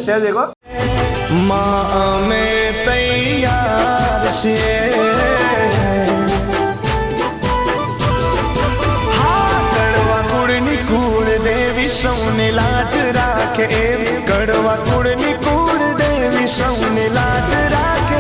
शेर देखो माँ में तैयार से कड़वा कुड़नी कूड़ देवी सौने लाज राखे कड़वा कुड़नी कूड़ देवी सौने लाज राखे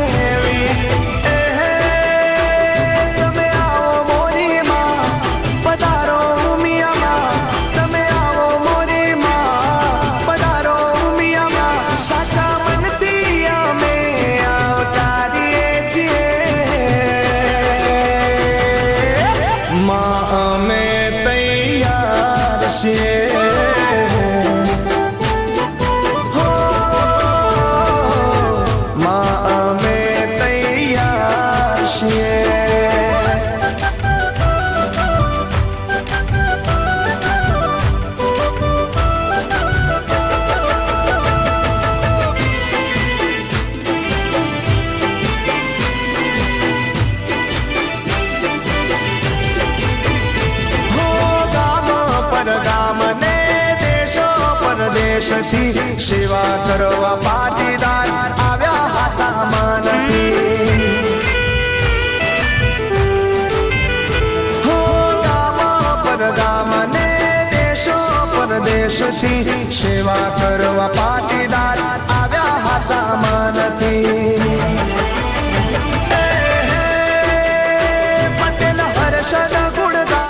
सेवा करवा पाटीदार आव्या हाचा मानती हो गामा परगामने देशो परदेशती सेवा करवा पाटीदार आव्या हाचा मानती पटेल हर्षद गुणगा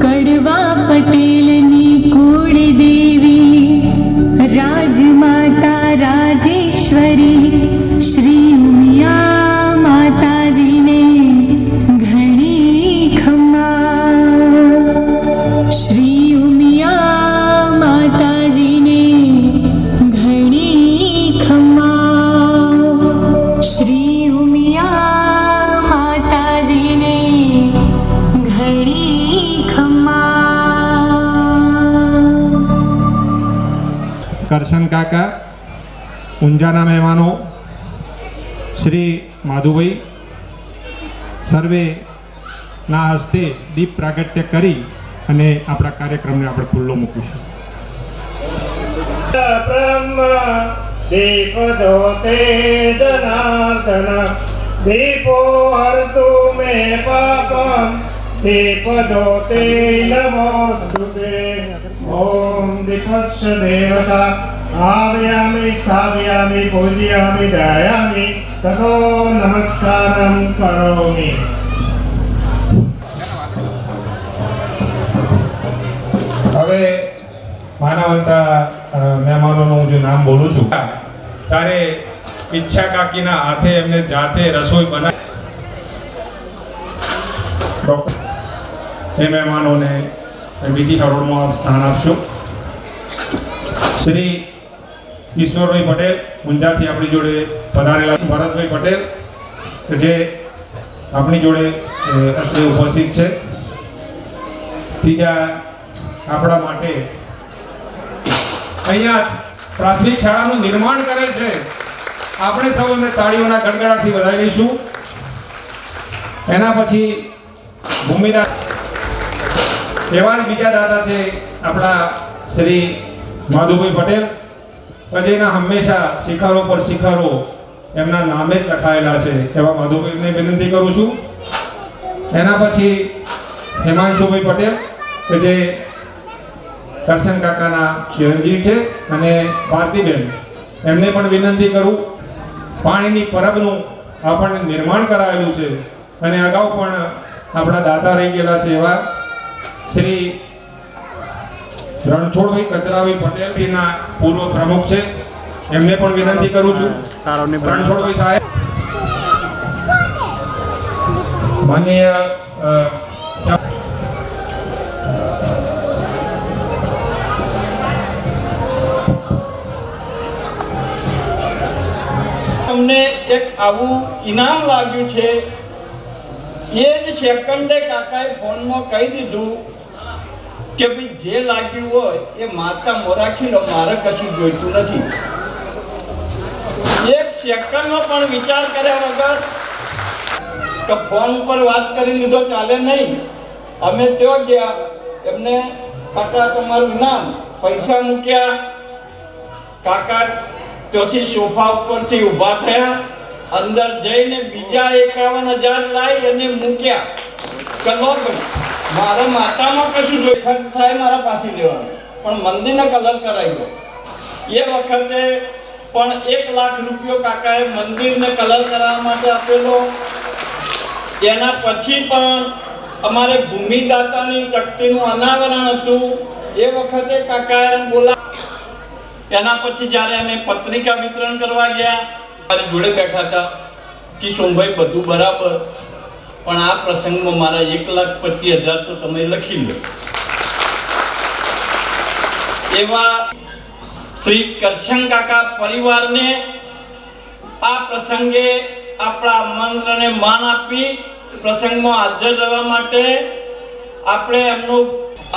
કડવા પટેલની કુળ દેવી રાજમાતા રાજેશ્વરી શ્રી ઉમિયા માતાજીને ઘણી ખમા શ્રી ઉમિયા માતાજીને ઘણી ખમા શ્રી ઉમિયા માતાજીને ઘણી કરશન કાકા, ઊંઝાના મહેમાનો શ્રી માધુભાઈ સર્વેના હસ્તે દીપ પ્રાગટ્ય કરી અને આપણા કાર્યક્રમને આપણે ખુલ્લો મૂકીશું. બ્રહ્મ દીપ ધોતે જનાર્દન દીપો હરતુ મે પાપમ દીપ ધોતે નમોસ્તુતે ઓમ દીપસ્ય દેવતા આવ્યામિ સાવ્યામિ પૂજયામિ દયામિ તતો નમસ્કારં કરોમિ. હવે માનવંતા મહેમાનોનું હું જે નામ બોલું છું ત્યારે ઈચ્છા કાકીના હાથે એમને જાતે રસોઈ બનાવી એ મહેમાનોને બીજી હરોળમાં આપ સ્થાન આપશો. શ્રી ઈશ્વરભાઈ પટેલ ઊંઝાથી આપણી જોડે પધારેલા, ભરતભાઈ પટેલ કે જે આપણી જોડે અત્રે ઉપસ્થિત છે. ત્રીજા આપણા માટે અહીંયા પ્રાથમિક શાળાનું નિર્માણ કરેલ છે. આપણે સૌ એમને તાળીઓના ગડગડાટથી વધાવી લઈશું. એના પછી ભૂમિદાન એવા જ બીજા દાદા છે આપણા શ્રી માધુભાઈ પટેલ, જેના હંમેશા શિખરો પર શિખરો એમના નામે જ લખાયેલા છે. એવા માધુભાઈને વિનંતી કરું છું. એના પછી હેમાંશુભાઈ પટેલ કે જે કરશન કાકાના ચિરંજીવ છે, અને ભારતીબેન એમને પણ વિનંતી કરું. પાણીની પરબનું આપણને નિર્માણ કરાયેલું છે અને અગાઉ પણ આપણા દાતા રહી ગયેલા છે એવા શ્રી રણછોડભાઈ કચરાભાઈ પટેલના પૂર્વ પ્રમુખ છે, એમને પણ વિનંતી કરું છું. રણછોડભાઈ સાહેબ માનનીય અમને એક આવું ઇનામ લાગ્યું છે. એ જ સેકન્ડે કાકાએ ફોનમાં કહી દીધું કે ભાઈ જે લાગ્યું હોય એ માતા મોરાખી લો, મારે કશું જોઈતું નથી. એક સેકન્ડનો પણ વિચાર કર્યા વગર કે ફોન ઉપર વાત કરી લીધો ચાલે નહીં. અમે ત્યાં ગયા, એમને કાકા તમારું ઇનામ, પૈસા મૂક્યા. કાકા ત્યાંથી સોફા ઉપરથી ઊભા થયા, અંદર જઈને બીજા 51,000 લાવી અને મૂક્યા. કલો મારા માતામાં કશું જોઈ ખર્ચ થાય મારા પાછી લેવાનું, પણ મંદિરને કલર કરાવી દો. એ વખતે પણ 1 લાખ રૂપિયો કાકાએ મંદિરને કલર કરાવવા માટે આપેલો. એના પછી પણ અમારે ભૂમિદાતાની તકતીનું અનાવરણ હતું, એ વખતે કાકાએ બોલા. એના પછી જ્યારે અમે પત્રિકા વિતરણ કરવા ગયા, મારી જોડે બેઠા હતા કે સોમભાઈ બધું બરાબર, પણ આ પ્રસંગમાં મારા 1,25,000 તો તમે લખી લો. એવા શ્રી કરશન કાકા પરિવારને આ પ્રસંગે આપણા મંત્રને માન આપી પ્રસંગમાં હાજર રહેવા માટે આપણે એમનું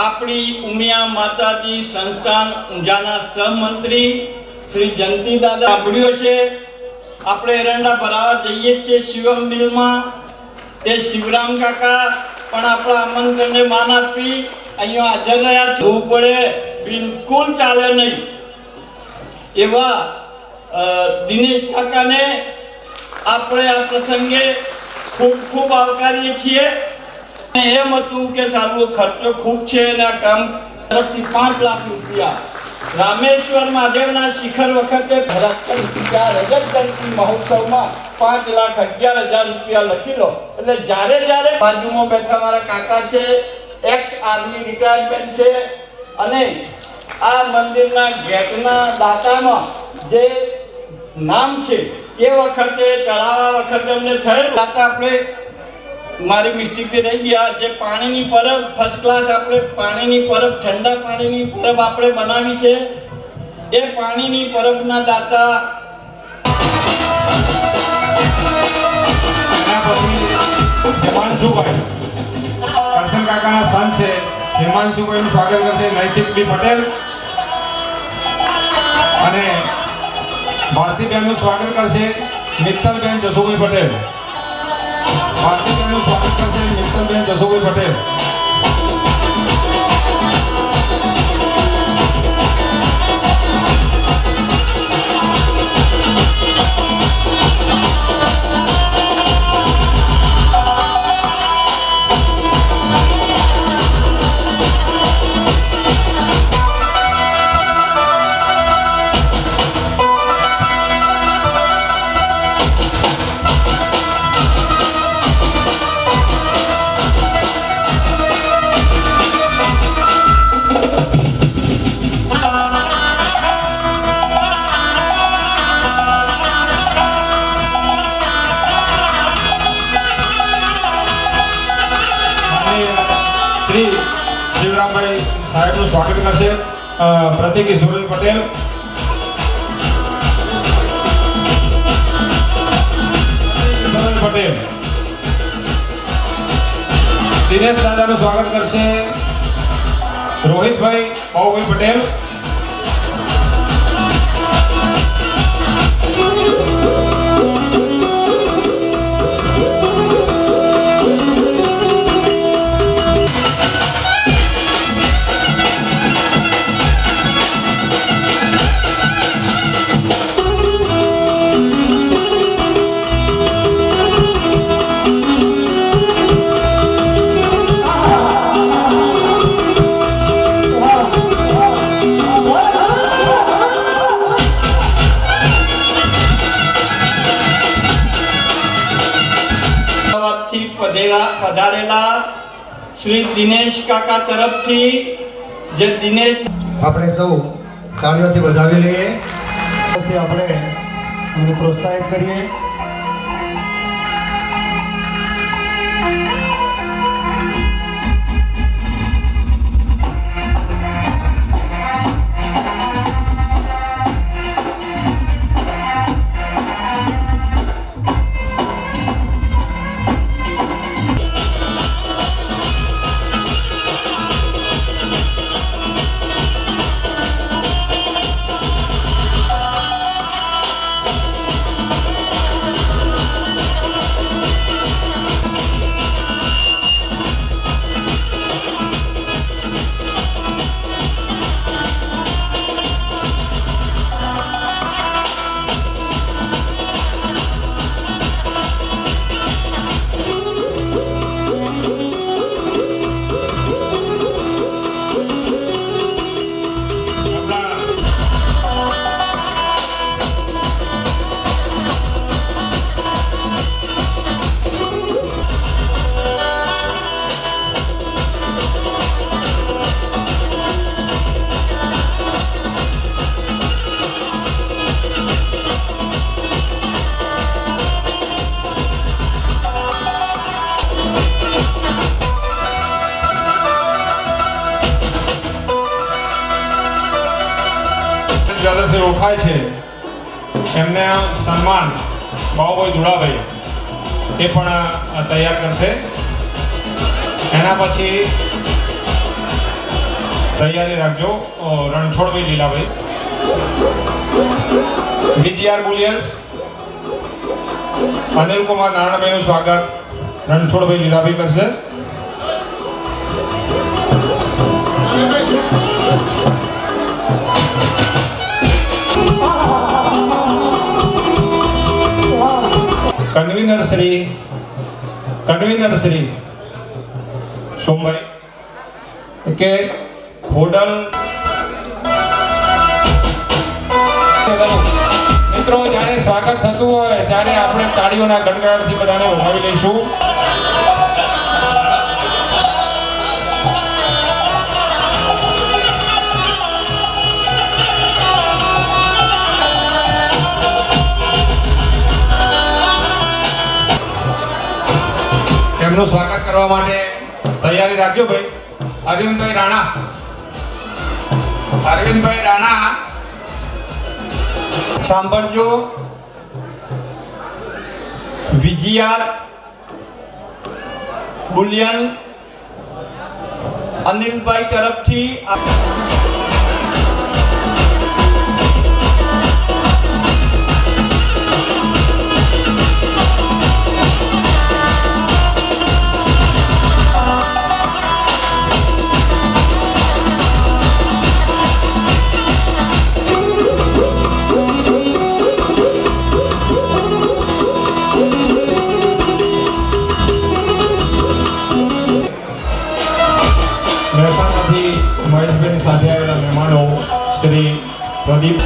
આપણી ઉમિયા માતાજી સંસ્થાન ઊંઝાના સહમંત્રી શ્રી જયંતિ દાદા સાંભળ્યો છે. આપણે એરંડા ભરાવા જઈએ છીએ શિવમ બિલમાં, એ શિવરામ કાકા પણ આપણા આમંત્રણને માન આપી અહીંયા હાજર રહ્યા છે. પડે બિલકુલ ચાલે નહીં એવા દિનેશ કાકાને આપણે આ પ્રસંગે ખૂબ ખૂબ આવકારીએ છીએ. એમ હતું કે સારું ખર્ચો ખૂબ છે અને આ કામ તરફથી 5 લાખ રૂપિયા રામેશ્વર મહાદેવના શિખર વખતે ભરતકર રજત જયંતિ મહોત્સવમાં 5,11,000 રૂપિયા લખી લો. એટલે જ્યારે બાજુમાં બેઠા મારા કાકા છે, એક્સ આર્મી રિટાયરમેન્ટ છે, અને આ મંદિરના ગેટના દાતામાં જે નામ છે એ વખતે ચડાવવા વખતે અમને થયેલું દાતા આપણે મારી મિસ્ટેકથી રહી ગયા. જે પાણીની પરબ ફર્સ્ટ ક્લાસ આપણે પાણીની પરબ, ઠંડા પાણીની પરબ આપણે બનાવી છે, એ પાણીની પરબના દાતા હિમાંશુભાઈ કરશન કાકાના સન છે. હિમાંશુભાઈનું સ્વાગત કરશે નૈતિકભાઈ પટેલ, અને ભારતીબેનનું સ્વાગત કરશે મિત્તલબેન જસુભાઈ પટેલ. ભારતીબેનનું સ્વાગત કરશે મિત્તલબેન જસુભાઈ પટેલ. શ્રી શિવરામભાઈ સાહેબનું સ્વાગત કરશે પ્રતિક ઈશ્વરભાઈ પટેલ. પટેલ દિનેશ દાદાનું સ્વાગત કરશે રોહિતભાઈ બાબુભાઈ પટેલ. પધારેલા શ્રી દિનેશ કાકા તરફથી જે દિનેશ આપણે સૌ તાળીઓથી વધાવી લઈએ. પછી આપણે એમને પ્રોત્સાહિત કરીએ. દાદાથી ઓળખાય છે એમને સન્માન બાબુભાઈ ધુળાભાઈ એ પણ તૈયાર કરશે. એના પછી તૈયારી રાખજો રણછોડભાઈ લીલાભાઈ. VGR બુલિયન્સ અનિલકુમાર નારાયણભાઈનું સ્વાગત રણછોડભાઈ લીલાભાઈ કરશે. કન્વીનર શ્રી સોમભાઈ કે ખોડલ મિત્રો, જ્યારે સ્વાગત થતું હોય ત્યારે આપણે તાળીઓના ગણગણાટથી બધાને વધાવી લઈશું. એમનું સ્વાગત કરવા માટે તૈયારી રાખજો ભાઈ. અરવિંદભાઈ રાણા સાંભળજો. વિજયાર બુલિયન અનિલભાઈ તરફથી મહેસાણાથી મહેશભાઈની સાથે આવેલા મહેમાનો શ્રી પ્રદીપ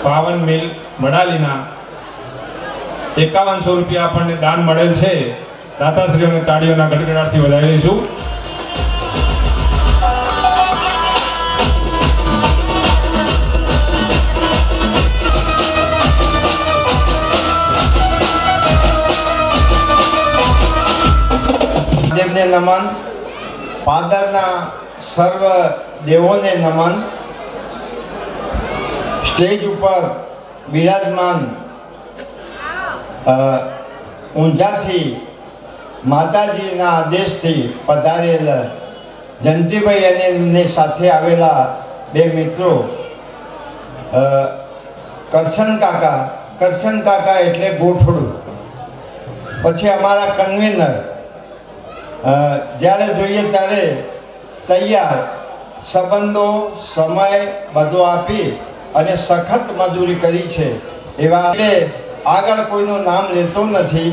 પાવન મિલ મડાલીના 5100 રૂપિયા આપણને દાન મળેલ છે. દાતાશ્રીઓને તાળીઓના ગડગડાટથી વધાવી લઈશું. દેવને નમન. પાદરના સર્વ દેવોને નમન. સ્ટેજ ઉપર બિરાજમાન ઊંઝાથી માતાજીના આદેશથી પધારેલ જયંતિભાઈ અને એમની સાથે આવેલા બે મિત્રો કરશન કાકા એટલે ગોઠડું. પછી અમારા કન્વીનર જ્યારે જોઈએ ત્યારે તૈયાર, સંબંધો સમય બધો આપી અને સખત મજૂરી કરી છે એવા. આગળ કોઈનું નામ લેતો નથી,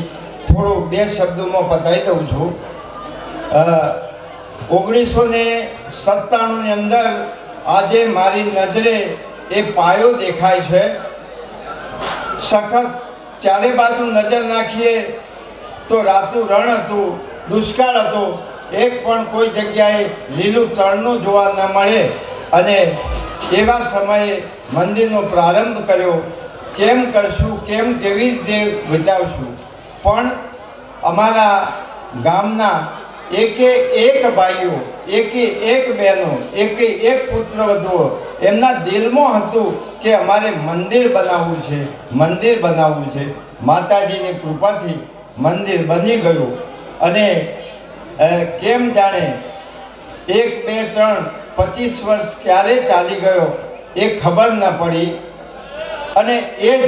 થોડું 2 શબ્દોમાં પતાવી દઉં છું. 1997ની અંદર આજે મારી નજરે એ પાયો દેખાય છે. સખત ચારે બાજુ નજર નાખીએ તો રાતું રણ હતું, દુષ્કાળ હતો, એક પણ કોઈ જગ્યાએ લીલું તણનું જોવા ન મળે. અને એવા સમયે મંદિરનો પ્રારંભ કર્યો. કેમ કરશું, કેવી રીતે બતાવશું, પણ અમારા ગામના એકે એક ભાઈઓ, એકે એક બહેનો, એકે એક પુત્ર વધુઓ એમના દિલમાં હતું કે અમારે મંદિર બનાવવું છે. માતાજીની કૃપાથી મંદિર બની ગયું. અને કેમ જાણે 1, 2, 3, 25 વર્ષ ક્યારે ચાલી ગયો એ ખબર ન પડી. અને એ જ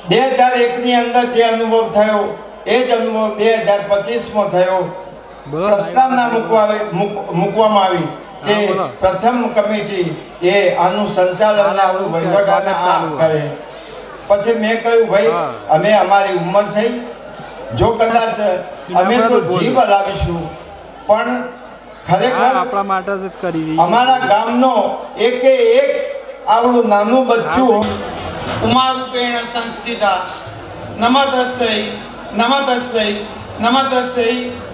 2001ની અંદર જે અનુભવ થયો એ જ અનુભવ 2025માં થયો. પ્રસ્તાવના મૂકવામાં આવી કે પ્રથમ કમિટી એ આનું સંચાલન, આનું વહીવટ આ કરે. પછી મેં કહ્યું ભાઈ અમે અમારી ઉંમર થઈ, જો કદાચ અમે તો જીવ હલાવીશું, પણ ખરેખર આપણા માટે જ કરી અમારા ગામનો એકે એક આવડું નાનું બચ્ચું ઉમારૂપેણ સંસ્થિતા નમતસ્સૈ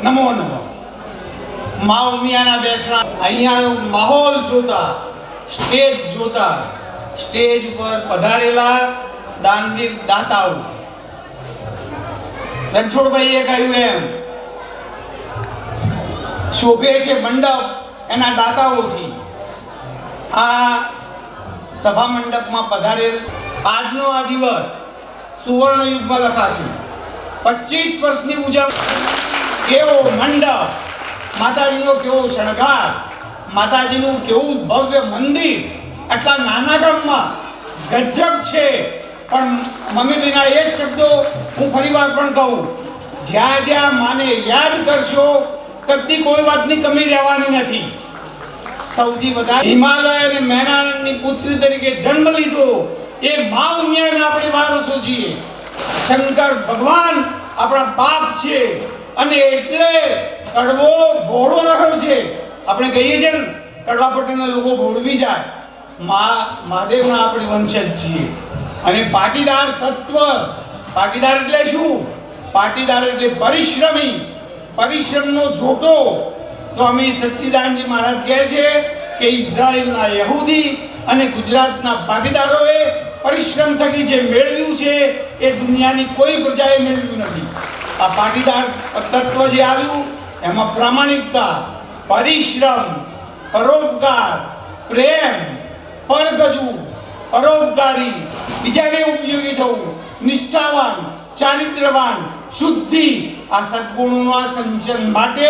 નમો નમઃ. મા ઉમિયાના બેસણા અહીંયાનો માહોલ જોતા, સ્ટેજ ઉપર પધારેલા દાનવીર દાતાઓ. રણછોડભાઈએ કહ્યું એમ, શોભે છે મંડપ એના દાતાઓથી. આ સભા મંડપમાં પધારેલ આજનો આ દિવસ સુવર્ણ યુગમાં લખાશે. 25 વર્ષની ઉજવણી, કેવો મંડપ, માતાજીનો કેવો શણગાર, માતાજીનું કેવું ભવ્ય મંદિર આટલા નાના ગામમાં ગજબ છે. પણ મમ્મી વિના એ જ શબ્દો હું ફરીવાર પણ કહું, જ્યાં જ્યાં માને યાદ કરશો કદી કોઈ વાતની કમી રહેવાની નથી. સૌથી વધારે હિમાલય અને મહેનાની પુત્રી તરીકે જન્મ લીધો એ મા ઉમિયાને આપણે વારસો છીએ. શંકર ભગવાન આપણા બાપ છે અને એટલે કડવો ભોળો રહ્યો છે. આપણે કહીએ છીએ ને કડવા પટ્ટીના લોકો ભોળવી જાય. મહાદેવના આપણે વંશજ છીએ. અને પાટીદાર તત્વ, પાટીદાર એટલે શું? પાટીદાર એટલે પરિશ્રમી, પરિશ્રમનો જોટો. સ્વામી સચ્ચિદાનંદજી મહારાજ કહે છે કે ઇઝરાયલના યહૂદી અને ગુજરાતના પાટીદારોએ પરિશ્રમ થકી જે મેળવ્યું છે એ દુનિયાની કોઈ પ્રજાએ મેળવ્યું નથી. આ પાટીદાર તત્વ જે આવ્યું એમાં પ્રામાણિકતા, પરિશ્રમ, પરોપકાર, પ્રેમ, પરગજવું, પરોપકારી, બીજાને ઉપયોગી થવું, નિષ્ઠાવાન, ચારિત્રવાન, શુદ્ધિ, આ સદગુણોનો આ સંચયન માટે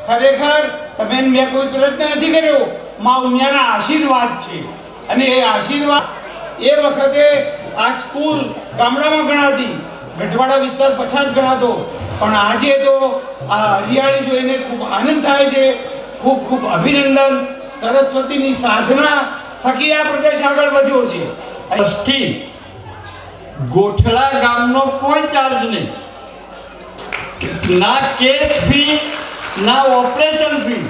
ખરેખર તમે મેં કોઈ પ્રયત્ન નથી કર્યો. મા ઉમિયાના આશીર્વાદ છે. અને એ આશીર્વાદ એ વખતે આ સ્કૂલ ગામડામાં ગણાતી, ગઢવાડા વિસ્તાર પછાત ગણાતો, પણ આજે તો આ હરિયાળી જોઈને ખૂબ આનંદ થાય છે. ખૂબ ખૂબ અભિનંદન. સરસ્વતીની સાધના થકી આ પ્રદેશ આગળ વધ્યો છે. આજથી ગોઠલા ગામનો કોઈ ચાર્જ નહીં, ના કેસ ફી ના ઓપરેશન ફી.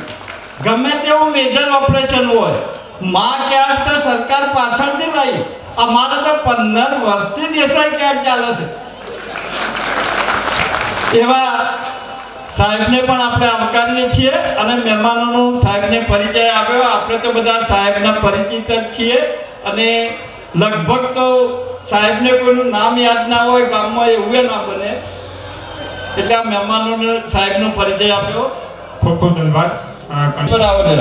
ગમે તેવું મેજર ઓપરેશન હોય, માં ક્યાંક તો સરકાર પાછળથી લાવી. અમારે તો 15 વર્ષથી દેસાઈ ક્યાંક ચાલે છે. એવા સાહેબને પણ આપણે આવકારીએ છીએ અને મહેમાનોનો સાહેબને પરિચય આપ્યો. આપણે તો બધા સાહેબના પરિચિત જ છીએ અને લગભગ તો સાહેબને કોઈનું નામ યાદ ના હોય ગામમાં, એવું ના બને. એટલે આ મહેમાનોને સાહેબનો પરિચય આપ્યો. ખૂબ ખૂબ ધન્યવાદ. બરાબર.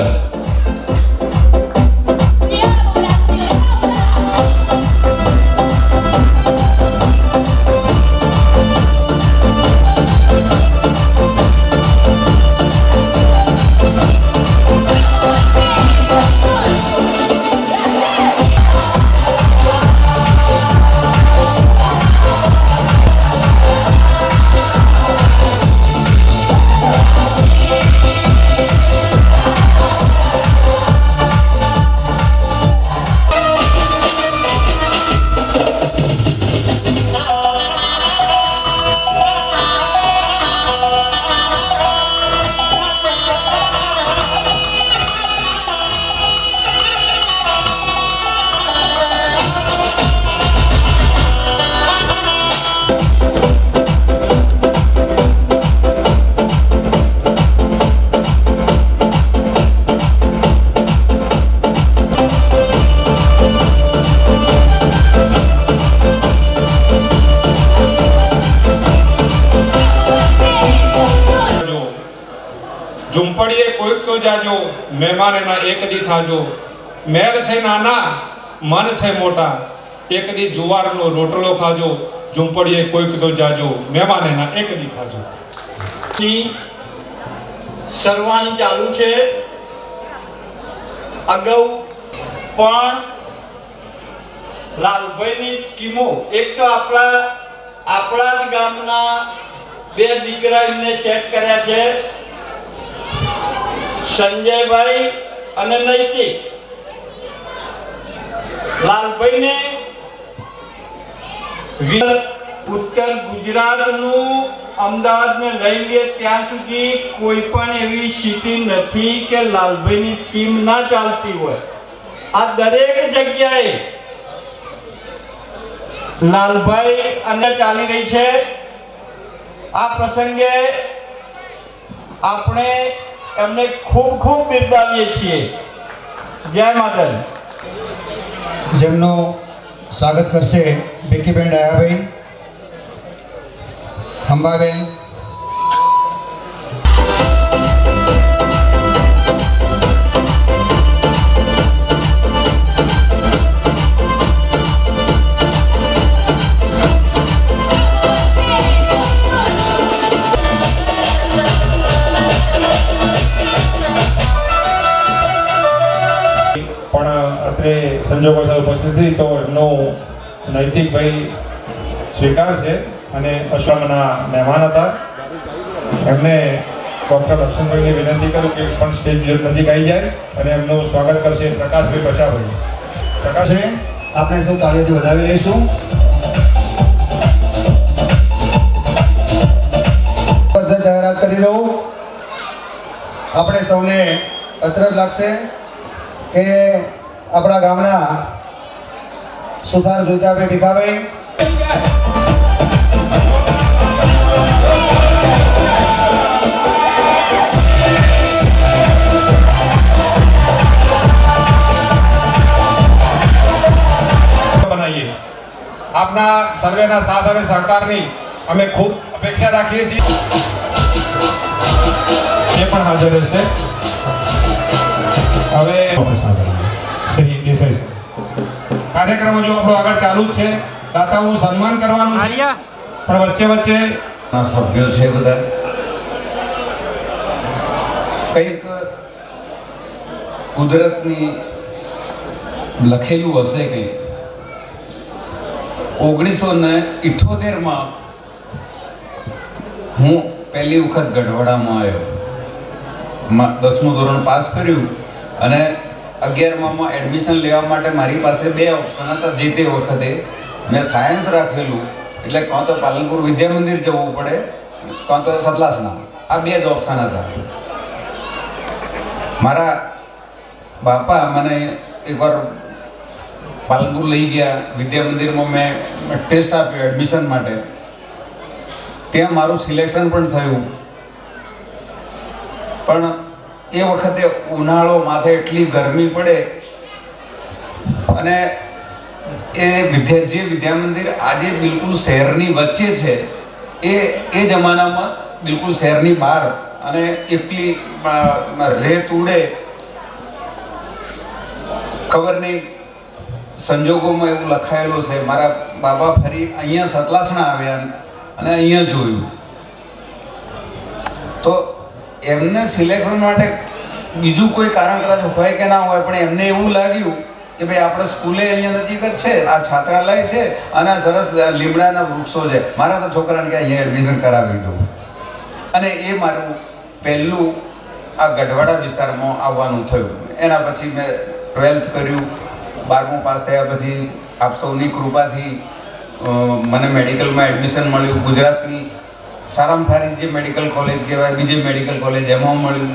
ઝૂંપડીએ કોઈક તો જાજો, મહેમાન એના એક દી થાજો. મહેલ છે નાના, મન છે મોટા, એક દી જુવારનો રોટલો ખાજો. ઝૂંપડીએ કોઈક તો જાજો, મહેમાન એના એક દી થાજો. સરવાની ચાલુ છે. અગાઉ પણ લાલભાઈની સ્કીમો, એક તો આપણા જ ગામના 2 દીકરા એમને સેટ કર્યા છે, સંજયભાઈ અને નૈતિક. લાલભાઈને ઉત્તર ગુજરાતનું અમદાવાદને લઈ લે ત્યાં સુધી કોઈ પણ એવી સિટી નથી કે લાલભાઈની સ્કીમ ના ચાલતી હોય. આ દરેક જગ્યાએ લાલભાઈ અને ચાલી રહી છે. આ પ્રસંગે આપણે એમને ખૂબ ખૂબ બિરદાવીએ છીએ. જય માતાજી. જેમનું સ્વાગત કરશે ભીખીબેન ડાયાભાઈ, અંબાબેન, સંજોગો ઉપસ્થિત હતી તો એમનો નૈતિક ભાઈ સ્વીકાર છે અને અશ્વમના મહેમાન હતા. એમને ડૉક્ટર લક્ષ્મણભાઈને વિનંતી કરું કે પણ સ્ટેજ નજીક આવી જાય અને એમનું સ્વાગત કરશે પ્રકાશભાઈ પશાભાઈ. પ્રકાશ છે આપણે સૌ તાળીઓથી વધાવી લઈશું. જાહેરાત કરી દઉં. આપણે સૌને અચરજ લાગશે કે આપણા ગામના સુથાર જોઈતાભાઈ ભીખાભાઈ બનાવીએ. આપના સર્વેના સાથ અને સહકારની અમે ખૂબ અપેક્ષા રાખીએ છીએ. એ પણ હાજર રહેશે. હવે શ્રી દેસાઈ સર, કાર્યક્રમ જો આપણો આગળ ચાલુ જ છે. દાતાઓનું સન્માન કરવાનું છે પણ વચ્ચે વચ્ચે સભ્યો છે બધા કંઈક કુદરતની લખેલું હશે કંઈક. 1978માં હું પહેલી વખત ગઢવાડામાં આવ્યો. 10મું ધોરણ પાસ કર્યું અને 11માં એડમિશન લેવા માટે મારી પાસે 2 ઓપ્શન હતા. જે તે વખતે મેં સાયન્સ રાખેલું એટલે કાં તો પાલનપુર વિદ્યા મંદિર જવું પડે કાં તો સતલાસણા. આ 2 જ ઓપ્શન હતા. મારા બાપા મને એકવાર પાલનપુર લઈ ગયા. વિદ્યા મંદિરમાં મેં ટેસ્ટ આપ્યો એડમિશન માટે. ત્યાં મારું સિલેક્શન પણ થયું. પણ એ વખતે ઉનાળો, માથે એટલી ગરમી પડે અને એ જે વિદ્યા મંદિર આજે બિલકુલ શહેરની વચ્ચે છે એ જમાનામાં બિલકુલ શહેરની બહાર અને એકલી રેત ઉડે. ખબર નહીં સંજોગોમાં એવું લખાયેલું છે. મારા બાબા ફરી અહીંયા સતલાસણા આવ્યા અને અહીંયા જોયું તો એમને સિલેક્શન માટે બીજું કોઈ કારણ કદાચ હોય કે ના હોય, પણ એમને એવું લાગ્યું કે ભાઈ આપણે સ્કૂલે અહીંયા નજીક જ છે, આ છાત્રાલય છે અને આ સરસ લીમડાના વૃક્ષો છે, મારા તો છોકરાને કે અહીંયા એડમિશન કરાવી દઉં. અને એ મારું પહેલું આ ગઢવાડા વિસ્તારમાં આવવાનું થયું. એના પછી મેં 12th કર્યું. 12મું પાસ થયા પછી આપ સૌની કૃપાથી મને મેડિકલમાં એડમિશન મળ્યું. ગુજરાતની સારામાં સારી જે મેડિકલ કોલેજ કહેવાય, બીજી મેડિકલ કોલેજ, એમાં મળ્યું.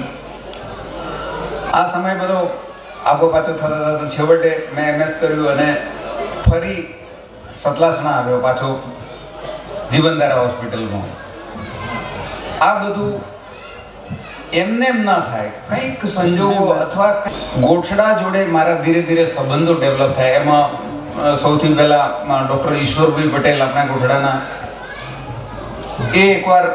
આ સમય બધો આગો પાછો થતા થતા છેવટે મેં MS કર્યું અને ફરી સતલાસણા આવ્યો પાછો જીવનધારા હોસ્પિટલમાં. આ બધું એમને એમ ના થાય, કંઈક સંજોગો અથવા ગોઠડા જોડે મારા ધીરે ધીરે સંબંધો ડેવલપ થાય. એમાં સૌથી પહેલાં ડૉક્ટર ઈશ્વરભાઈ પટેલ આપણા ગોઠડાના, એ એકવાર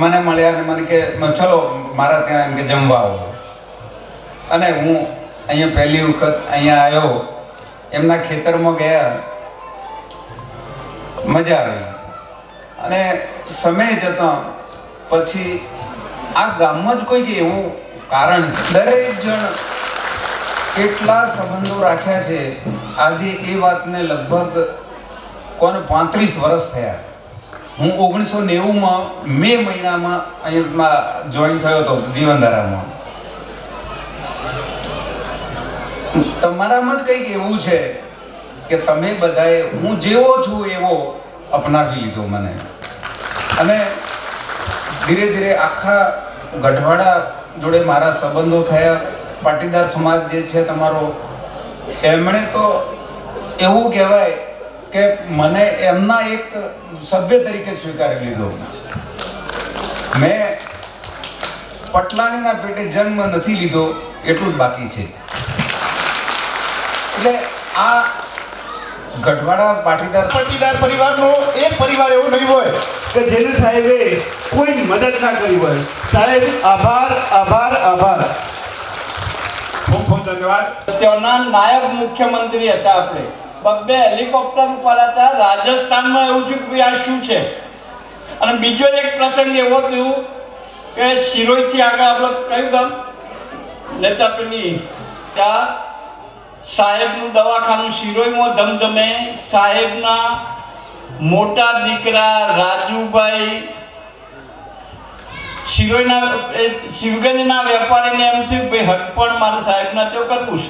મને મળ્યા અને મને કે ચલો મારા ત્યાં એમ કે જમવા આવો. અને હું અહીંયા પહેલી વખત અહીંયા આવ્યો, એમના ખેતરમાં ગયા, મજા આવી. અને સમય જતાં પછી આ ગામમાં જ કોઈક એવું કારણ, દરેક જણ કેટલા સંબંધો રાખ્યા છે. આજે એ વાતને લગભગ કોને 35 વર્ષ થયા. હું 1990માં મે મહિનામાં અહીંયા જોઈન થયો હતો જીવનધારામાં. તમારામાં જ કંઈક એવું છે કે તમે બધાએ હું જેવો છું એવો અપનાવી લીધો મને. અને ધીરે ધીરે આખા ગઢવાડા જોડે મારા સંબંધો થયા. પાટીદાર સમાજ જે છે તમારો, એમણે તો એવું કહેવાય કે મને એમના એક સભ્ય તરીકે સ્વીકારી લીધો. મેં પટલાણીના પેટે જન્મ નથી લીધો એટલું જ બાકી છે. એટલે આ ગઢવાડા પાટીદાર પરિવારનો એક પરિવાર એવો નહીં હોય કે જેને સાહેબે કોઈ મદદ ના કરી હોય. સાહેબ આભાર આભાર આભાર. ખૂબ ખૂબ ધન્યવાદ. ત્યાંના નાયબ મુખ્યમંત્રી હતા આપણે. 2 હેલિકોપ્ટર ઉપર હતા. રાજસ્થાનમાં એવું થયું કે આ શું છે. અને બીજો એક પ્રસંગ એવો થયો કે શિરોઈથી આગળ આપણે કયું ગામ લેતા પેલી ત્યાં સાહેબનું દવાખાનું શિરોઈમાં ધમધમે. સાહેબના મોટા દીકરા રાજુભાઈ શિવગંજના વેપારીને એમ થયું ભાઈ હક પણ મારે સાહેબના તો કરવું છે.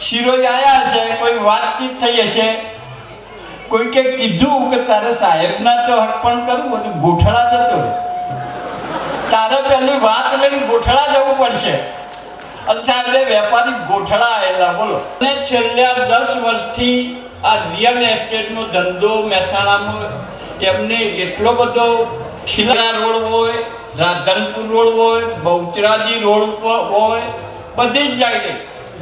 શિરોઈ આવ્યા હશે, કોઈ વાતચીત થઈ હશે, કોઈકે કીધું કે તારે સાહેબના તો હક પણ કરવું બધું ગોઠડા જતો રહે, તારે પહેલી વાત લઈને ગોઠડા જવું પડશે. અને સાહેબે વેપારી ગોઠડા આવેલા બોલો. અને છેલ્લા 10 વર્ષથી આ રિયલ એસ્ટેટનો ધંધો મહેસાણામાં એમને એટલો બધો ખીલા રોડ હોય, રાધનપુર રોડ હોય, બહુચરાજી રોડ ઉપર હોય, બધી જ જાય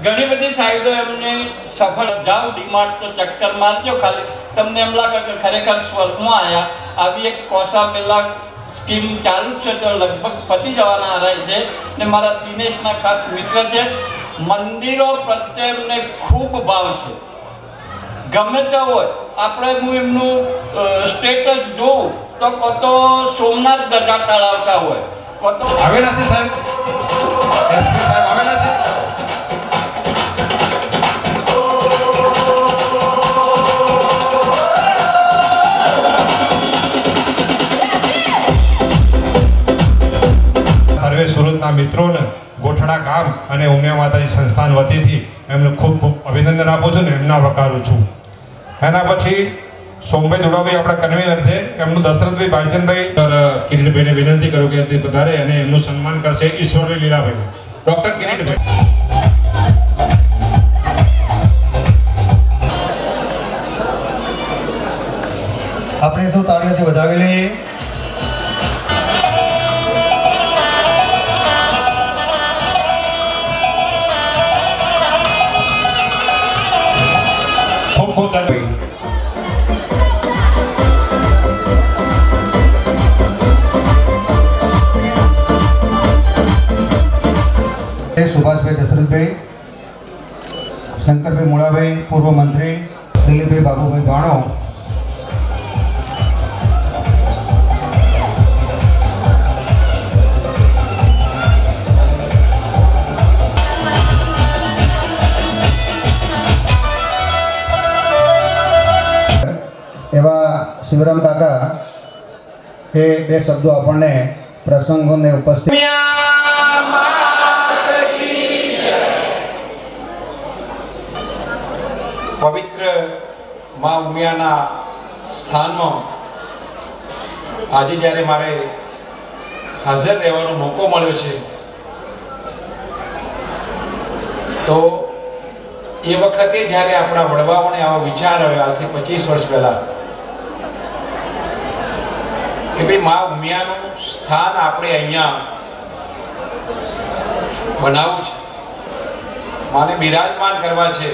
ઘણી બધી સાઈડો એમને સફળ. જાઓ ડીમાર્ટ તો ચક્કર મારજો ખાલી, તમને એમ લાગે કે ખરેખર સ્વર્ગમાં આવ્યા. આવી એક કોસા પેલા સ્કીમ ચાલુ જ છે તો લગભગ પતી જવાના આરાય છે. ને મારા દિનેશના ખાસ મિત્ર છે. મંદિરો પ્રત્યે એમને ખૂબ ભાવ છે. ગમે તે હોય, આપણે હું એમનું સ્ટેટસ જોઉં તો કોતો સોમનાથ ધજા ચડાવતા હોય, કોતો આવેલા છે સાહેબ, એસપી સાહેબ આવેલા છે. સર્વે સુરતના મિત્રોને ગોઠડા ગામ અને ઉમિયા માતાજી સંસ્થાન વતીથી એમને ખૂબ ખૂબ અભિનંદન આપું છું ને એમના વકારું છું. એના પછી સોમભાઈ દુડાભાઈ આપણા કન્વીનર છે, એમનું દશરથભાઈ ભાઈચંદભાઈ કિરીટભાઈને વિનંતી કરું કે તે પધારે અને એમનું સન્માન કરશે ઈશ્વરભાઈ લીલાભાઈ. ડૉક્ટર કિરીટભાઈ. આપણે સૌ તાળીઓથી વધાવી લઈએ. ખૂબ ખૂબ ધન્યવાદ. સુભાષભાઈ દશરથભાઈ, શંકરભાઈ મુળાભાઈ, પૂર્વ મંત્રી, દિલીપભાઈ બાબુભાઈ ભાણો, એવા શિવરામ કાકા એ 2 શબ્દો આપણને પ્રસંગોને ઉપસ્થિત. પવિત્ર મા ઉમિયાના સ્થાનમાં આજે જ્યારે મારે હાજર રહેવાનો મોકો મળ્યો છે તો એ વખતે જ્યારે આપણા વડવાઓને આવો વિચાર આવ્યો આજથી 25 વર્ષ પહેલાં કે ભાઈ મા ઉમિયાનું સ્થાન આપણે અહીંયા બનાવવું છે, માને બિરાજમાન કરવા છે.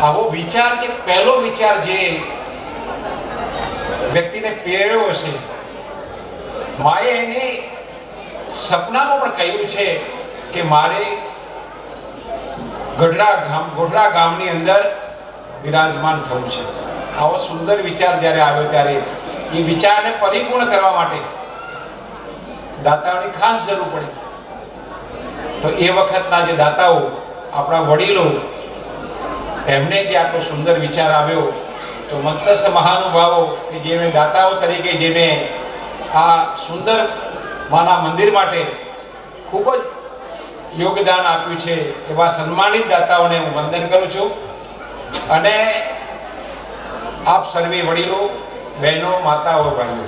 આવો વિચાર કે પહેલો વિચાર જે વ્યક્તિને પ્રેર્યો હશે, માએ એને સપનામાં પણ કહ્યું છે કે મારે ગોઢડા ગામની અંદર બિરાજમાન થવું છે. આવો સુંદર વિચાર જ્યારે આવ્યો ત્યારે એ વિચારને પરિપૂર્ણ કરવા માટે દાતાઓની ખાસ જરૂર પડી. તો એ વખતના જે દાતાઓ, આપણા વડીલો, એમને જે આટલો સુંદર વિચાર આવ્યો તો મતસ્થ મહાનુભાવો કે જેને દાતાઓ તરીકે જેને આ સુંદર માના મંદિર માટે ખૂબ જ યોગદાન આપ્યું છે એવા સન્માનિત દાતાઓને હું વંદન કરું છું. અને આપ સર્વે વડીલો, બહેનો, માતાઓ, ભાઈઓ,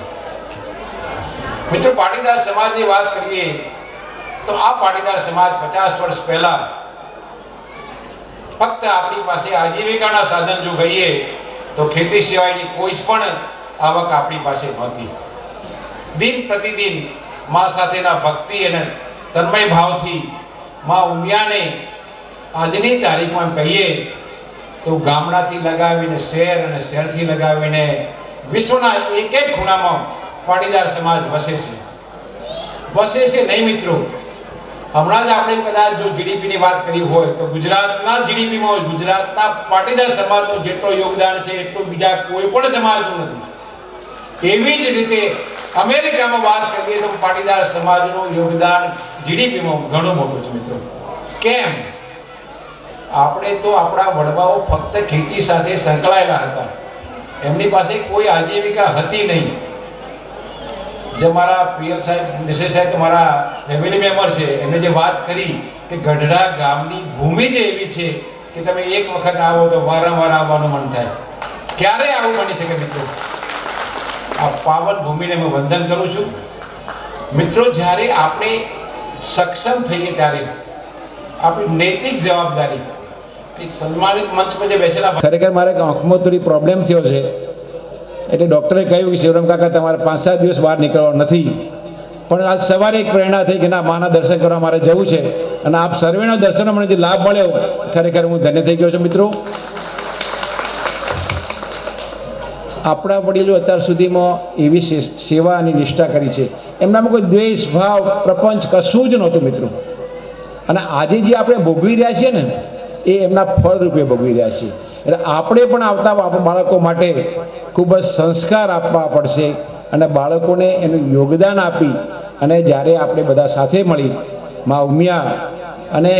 મિત્રો, પાટીદાર સમાજની વાત કરીએ તો આ પાટીદાર સમાજ 50 વર્ષ પહેલા ફક્ત આપણી પાસે આજીવિકાના સાધન જો કહીએ તો ખેતી સિવાયની કોઈ પણ આવક આપણી પાસે નહોતી. દિન પ્રતિદિન મા સાથેના ભક્તિ અને તન્મય ભાવથી મા ઉમિયાને આજની તારીખમાં એમ કહીએ તો ગામડાથી લગાવીને શહેર અને શહેરથી લગાવીને વિશ્વના એક એક ખૂણામાં પાટીદાર સમાજ વસે છે નહીં મિત્રો. હમણાં જ આપણે કદાચ જો જીડીપીની વાત કરી હોય તો ગુજરાતના જીડીપીમાં ગુજરાતના પાટીદાર સમાજનું જેટલું યોગદાન છે એટલું બીજા કોઈ પણ સમાજનું નથી. એવી જ રીતે અમેરિકામાં વાત કરીએ તો પાટીદાર સમાજનું યોગદાન જીડીપીમાં ઘણું મોટું છે મિત્રો. કેમ? આપણે તો આપણા વડવાઓ ફક્ત ખેતી સાથે સંકળાયેલા હતા, એમની પાસે કોઈ આજીવિકા હતી નહીં. જે મારા પીએલ સાહેબ દેસાઈ સાહેબ મારા ફેમિલી મેમ્બર છે, એમને જે વાત કરી કે ગઢડા ગામની ભૂમિ જ એવી છે કે તમે એક વખત આવો તો વારંવાર આવવાનું મન થાય. ક્યારે આવું બની શકે મિત્રો? આ પાવન ભૂમિને હું વંદન કરું છું. મિત્રો, જ્યારે આપણે સક્ષમ થઈએ ત્યારે આપણી નૈતિક જવાબદારી સન્માનિત મંચ પર જે બેસેલા, ખરેખર મારે આંખમાં થોડી પ્રોબ્લેમ થયો છે, એટલે ડૉક્ટરે કહ્યું કે શિવરામ કાકા તમારે 5-7 દિવસ બહાર નીકળવા નથી. પણ આજ સવારે એક પ્રેરણા થઈ કે ના, માના દર્શન કરવા મારે જવું છે, અને આપ સર્વેના દર્શનનો મને જે લાભ મળ્યો, ખરેખર હું ધન્ય થઈ ગયો છું. મિત્રો, આપણા વડીલો અત્યાર સુધીમાં એવી સેવા અને નિષ્ઠા કરી છે, એમનામાં કોઈ દ્વેષ ભાવ પ્રપંચ કશું જ નહોતું મિત્રો. અને આજે જે આપણે ભોગવી રહ્યા છીએ ને, એ એમના ફળ રૂપે ભોગવી રહ્યા છીએ. એટલે આપણે પણ આવતા બાળકો માટે ખૂબ જ સંસ્કાર આપવા પડશે, અને બાળકોને એનું યોગદાન આપી અને જ્યારે આપણે બધા સાથે મળી મા ઉમિયા, અને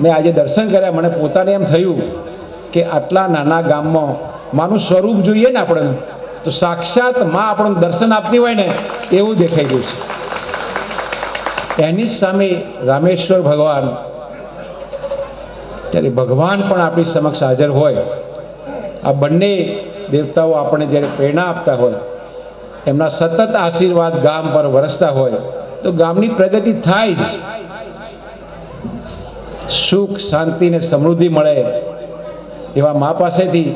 મેં આજે દર્શન કર્યા, મને પોતાને એમ થયું કે આટલા નાના ગામમાં માનું સ્વરૂપ જોઈએ ને આપણે, તો સાક્ષાત માં આપણને દર્શન આપતી હોય ને એવું દેખાઈ ગયું છે. એની સામે રામેશ્વર ભગવાન, ત્યારે ભગવાન પણ આપણી સમક્ષ હાજર હોય, આ બંને દેવતાઓ આપણને જ્યારે પ્રેરણા આપતા હોય, એમના સતત આશીર્વાદ ગામ પર વરસતા હોય, તો ગામની પ્રગતિ થાય જ. સુખ શાંતિ ને સમૃદ્ધિ મળે એવા મા પાસેથી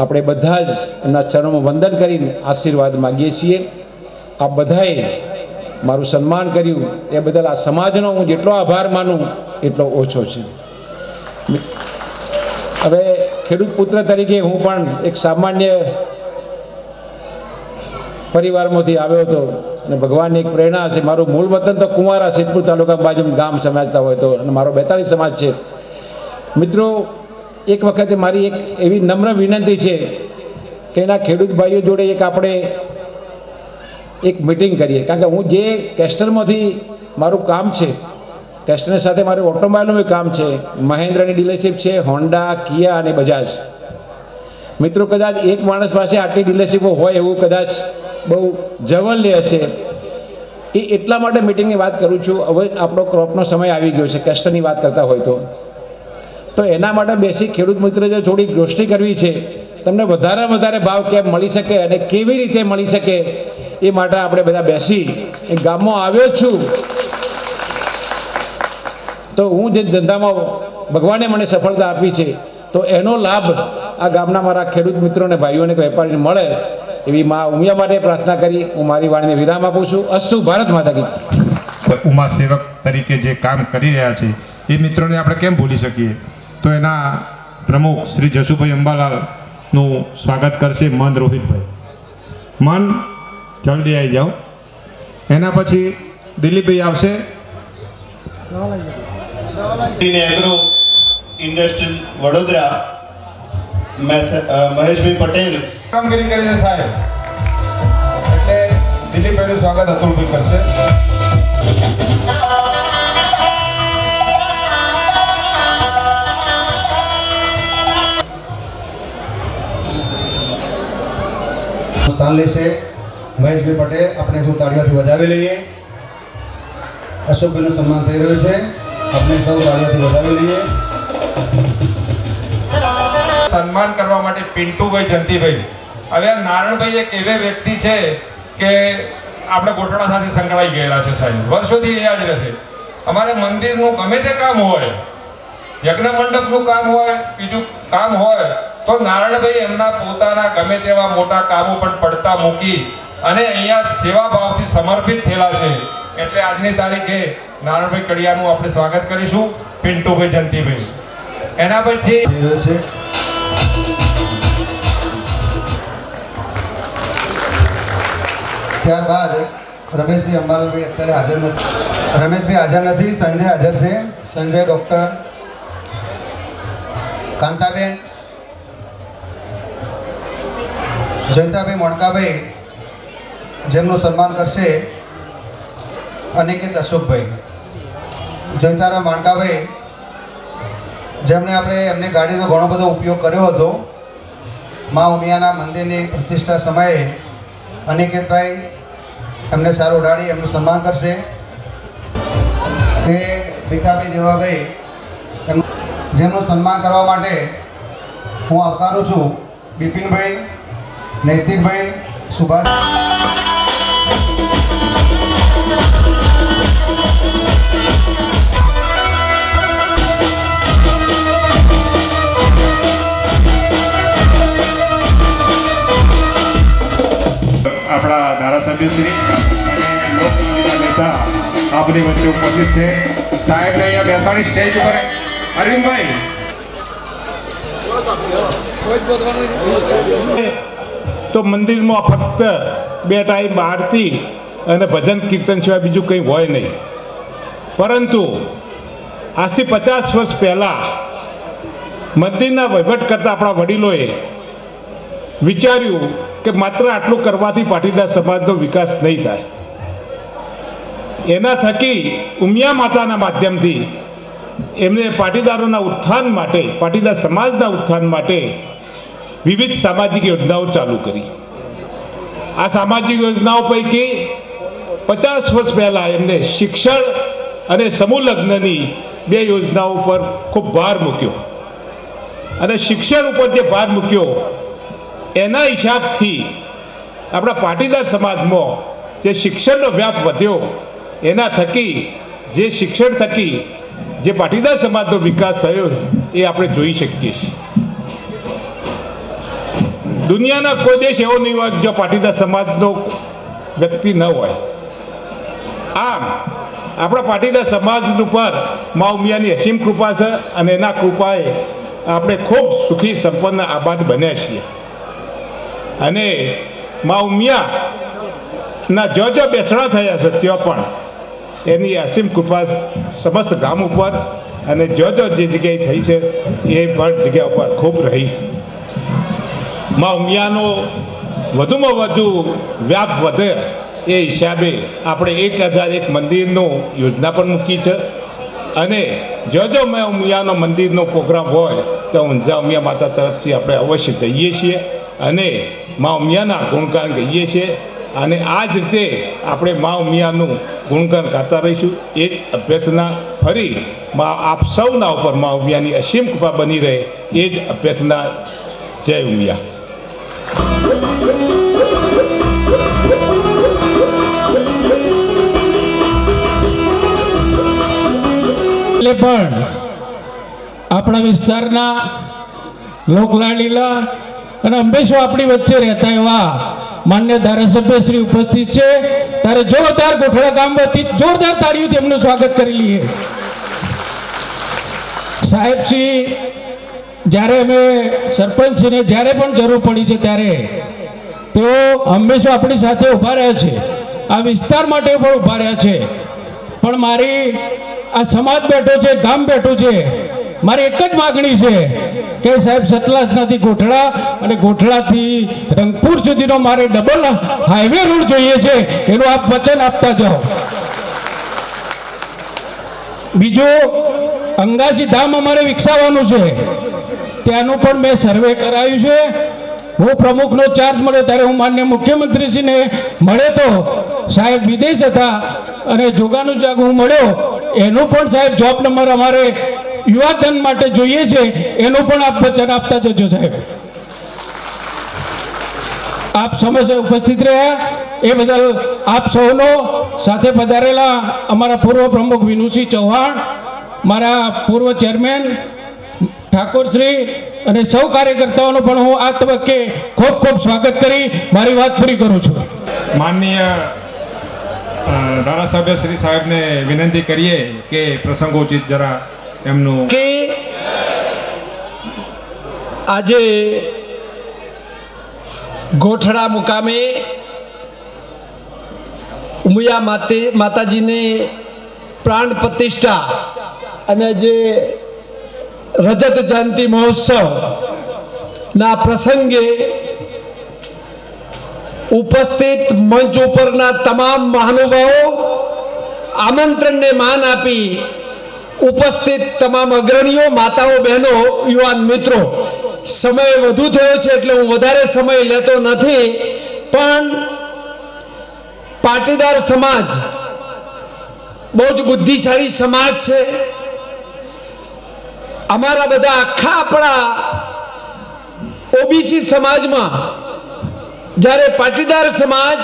આપણે બધા જ એમના ચરણોમાં વંદન કરીને આશીર્વાદ માગીએ છીએ. આ બધાએ મારું સન્માન કર્યું એ બદલ આ સમાજનો હું જેટલો આભાર માનું એટલો ઓછો છે. હવે ખેડૂત પુત્ર તરીકે હું પણ એક સામાન્ય પરિવારમાંથી આવ્યો હતો, અને ભગવાનની એક પ્રેરણા હશે. મારું મૂળ વતન તો કુંવારા, સિદ્ધપુર તાલુકા બાજુ ગામ સમજતા હોય તો, અને મારો 42 સમાજ છે. મિત્રો, એક વખતે મારી એક એવી નમ્ર વિનંતી છે કે એના ખેડૂત ભાઈઓ જોડે એક આપણે એક મિટિંગ કરીએ, કારણ કે હું જે કેસ્ટરમાંથી મારું કામ છે, કેસ્ટરની સાથે મારું ઓટોમોબાઈલનું કામ છે, મહેન્દ્રની ડીલરશીપ છે, હોન્ડા, કિયા અને બજાજ. મિત્રો, કદાચ એક માણસ પાસે આટલી ડીલરશીપો હોય એવું કદાચ બહુ જવલ્ય હશે. એ એટલા માટે મિટિંગની વાત કરું છું. હવે આપણો ક્રોપનો સમય આવી ગયો છે, કેસ્ટરની વાત કરતા હોય તો એના માટે બેસી ખેડૂત મિત્ર જે થોડી ગોષ્ઠી કરવી છે, તમને વધારે ભાવ કેમ મળી શકે અને કેવી રીતે મળી શકે, એ માટે આપણે બધા બેસી, એ ગામમાં આવ્યો છું તો હું જે ધંધામાં ભગવાને મને સફળતા આપી છે, તો એનો લાભ આ ગામના મારા ખેડૂત મિત્રોને, ભાઈઓને, વેપારીને મળે એવી મા ઉમિયા માટે પ્રાર્થના કરી હું મારી વાણીને વિરામ આપું છું. અસ્તુ ભારત માતા કી. ઉમા સેવક તરીકે જે કામ કરી રહ્યા છે એ મિત્રોને આપણે કેમ ભૂલી શકીએ? તો એના પ્રમુખ શ્રી જશુભાઈ અંબાલાલનું સ્વાગત કરશે મન રોહિતભાઈ. મન, જલ્દી આવી જાઓ. એના પછી દિલીપભાઈ આવશે. એગ્રો ઇન્ડસ્ટ્રી વડોદરા મહેશભાઈ પટેલ કામગીરી કરી છે સાહેબ, એટલે દિલીપભાઈનું સ્વાગત અતુલભાઈ કરશે. સ્થાન લેશે મહેશભાઈ પટેલ. આપણે સૌ તાળીઓથી વધાવી લઈએ. અશોકભાઈનું સન્માન થઈ રહ્યું છે, આપણે સૌ તાળીઓથી વધાવી લઈએ. સન્માન કરવા માટે પિન્ટુભાઈ જંતીભાઈ. હવે નારણભાઈ એક એવા વ્યક્તિ છે કે આપણે ગોઠણા સાથે સંકળાઈ ગયેલા છે સાહેબ, વર્ષોથી એ યાદ રહેશે. અમારે મંદિરનું ગમે તે કામ હોય, યજ્ઞ મંડપનું કામ હોય, બીજું કામ હોય, તો નારણભાઈ એમના પોતાના ગમે તેવા મોટા કામો પણ પડતા મૂકી અને અહીંયા સેવા ભાવથી સમર્પિત થયેલા છે. એટલે આજની તારીખે નારણભાઈ કડિયાનું આપણે સ્વાગત કરીશું, પિન્ટુભાઈ જંતીભાઈ. એના પછી ત્યારબાદ રમેશભાઈ અંબાલાલભાઈ અત્યારે હાજર નથી. રમેશભાઈ હાજર નથી, સંજય હાજર છે. સંજય ડૉક્ટર કાંતાબેન, જયતાભાઈ મણકાભાઈ, જેમનું સન્માન કરશે અનિકેત અશોકભાઈ. જયતારામ માણકાભાઈ, જેમને આપણે એમની ગાડીનો ઘણો બધો ઉપયોગ કર્યો હતો. મા ઉમિયાના મંદિરની પ્રતિષ્ઠા સમયે અનિકેતભાઈ એમને સારું ઉડાડી એમનું સન્માન કરશે. એ ભીખાભાઈ દેવાભાઈ જેમનું સન્માન કરવા માટે હું આવકારું છું બિપિનભાઈ, નૈતિકભાઈ, સુભાષ. આપણા ધારાસભ્યશ્રી અને લોકમંત્રીના નેતા આપની વચ્ચે ઉપસ્થિત છે. સાહેબને અહીંયા બેસાડી સ્ટેજ ઉપર અરવિંદભાઈ તો મંદિરમાં ફક્ત 2 ટાઈમ આરતી અને ભજન કીર્તન સિવાય બીજું કંઈ હોય નહીં. પરંતુ આજથી 50 વર્ષ પહેલાં મંદિરના વહીવટ કરતા આપણા વડીલોએ વિચાર્યું કે માત્ર આટલું કરવાથી પાટીદાર સમાજનો વિકાસ નહીં થાય. એના થકી ઉમિયા માતાના માધ્યમથી એમને પાટીદારોના ઉત્થાન માટે, પાટીદાર સમાજના ઉત્થાન માટે વિવિધ સામાજિક યોજનાઓ ચાલુ કરી. આ સામાજિક યોજનાઓ પૈકી 50 વર્ષ પહેલાં એમને શિક્ષણ અને સમૂહ લગ્નની 2 યોજનાઓ પર ખૂબ ભાર મૂક્યો. અને શિક્ષણ ઉપર જે ભાર મૂક્યો એના હિસાબથી આપણા પાટીદાર સમાજમાં જે શિક્ષણનો વ્યાપ વધ્યો, એના થકી જે શિક્ષણ થકી જે પાટીદાર સમાજનો વિકાસ થયો એ આપણે જોઈ શકીએ છીએ. દુનિયાના કોઈ દેશ એવો નહીં હોય જો પાટીદાર સમાજનો વ્યક્તિ ન હોય. આમ આપણા પાટીદાર સમાજ ઉપર મા ઉમિયાની અસીમ કૃપા છે અને એના કૃપાએ આપણે ખૂબ સુખી સંપન્ન આબાદ બન્યા છીએ. અને મા ઉમિયાના જો બેસણા થયા છે ત્યાં પણ એની અસીમ કૃપા સમસ્ત ગામ ઉપર અને જે જગ્યાએ થઈ છે એ પણ જગ્યા ઉપર ખૂબ રહી છે. મા ઉમિયાનો વધુમાં વધુ વ્યાપ વધે એ હિસાબે આપણે 1001 મંદિરનું યોજના પણ મૂકી છે. અને જો મા ઉમિયાનો મંદિરનો પ્રોગ્રામ હોય તો ઊંઝા ઉમિયા માતા તરફથી આપણે અવશ્ય જઈએ છીએ અને મા ઉમિયાના ગુણગાન ગાઈએ છીએ. અને આ જ રીતે આપણે મા ઉમિયાનું ગુણગાન ગાતા રહીશું. એ જ અભ્યર્થના ફરી આપ સૌના ઉપર મા ઉમિયાની અસીમ કૃપા બની રહે એ જ અભ્યર્થના. જય ઉમિયા. એટલે પણ આપણા વિસ્તારના લોકલાડીલા અને હંમેશા આપણી વચ્ચે રહેતા એવા માન્ય ધારાસભ્ય શ્રી ઉપસ્થિત છે. ત્યારે જોરદાર ગોઠડા ગામ વતી જોરદાર તાળીઓથી એમનું સ્વાગત કરી લઈએ. સાહેબશ્રી જ્યારે અમે સરપંચશ્રીને જ્યારે પણ જરૂર પડી છે ત્યારે તેઓ હંમેશા આપણી સાથે ઊભા રહ્યા છે. આ વિસ્તાર માટે પણ ઊભા રહ્યા છે. પણ મારી આ સમાજ બેઠો છે, ગામ બેઠું છે, મારી એક જ માગણી છે કે સાહેબ સતલાસનાથી ગોઠડા અને ગોઠડાથી રંગપુર સુધીનો મારે ડબલ હાઈવે રોડ જોઈએ છે. એનું આપ વચન આપતા જાઓ. બીજું અંગાસી ધામ અમારે વિકસાવવાનું છે. ત્યાંનું પણ મેં સર્વે કરાવ્યું છે. હું પ્રમુખનો ચાર્જ મળ્યો ત્યારે હું માન્ય મુખ્યમંત્રીશ્રીને મળ્યો તો સાહેબ વિદેશ હતા અને જોગાનું જાગ હું મળ્યો. એનું પણ સાહેબ જોબ નંબર અમારે યુવાધન માટે જોઈએ છે. એનું પણ આપ વચન આપતા જજો સાહેબ. આપ સમયસર ઉપસ્થિત રહ્યા એ બદલ આપ સૌનો, સાથે પધારેલા અમારા પૂર્વ પ્રમુખ વિનુસિંહ ચૌહાણ, મારા પૂર્વ ચેરમેન ઠાકોરશ્રી અને સૌ કાર્યકર્તાઓનો પણ હું આ તબક્કે ખૂબ ખૂબ સ્વાગત કરી મારી વાત પૂરી કરું છું. માનનીય ધારાસભ્ય શ્રી સાહેબને વિનંતી કરીએ કે પ્રસંગોચિત જરા એમનું કે આજે ગોઠડા મુકામે ઉમિયા માતાજીની પ્રાણ પ્રતિષ્ઠા અને જે રજત જયંતિ મહોત્સવ ના પ્રસંગે ઉપસ્થિત મંચ ઉપરના તમામ મહાનુભાવો આમંત્રણને માન આપી ઉપસ્થિત તમામ અગ્રણીઓ, માતાઓ, બહેનો, યુવાન મિત્રો, સમય વધુ થયો છે એટલે હું વધારે સમય લેતો નથી, પણ પાટીદાર સમાજ બહુ જ બુદ્ધિશાળી સમાજ છે. અમારા બધા આખા આપણા ઓબીસી સમાજમાં જ્યારે પાટીદાર સમાજ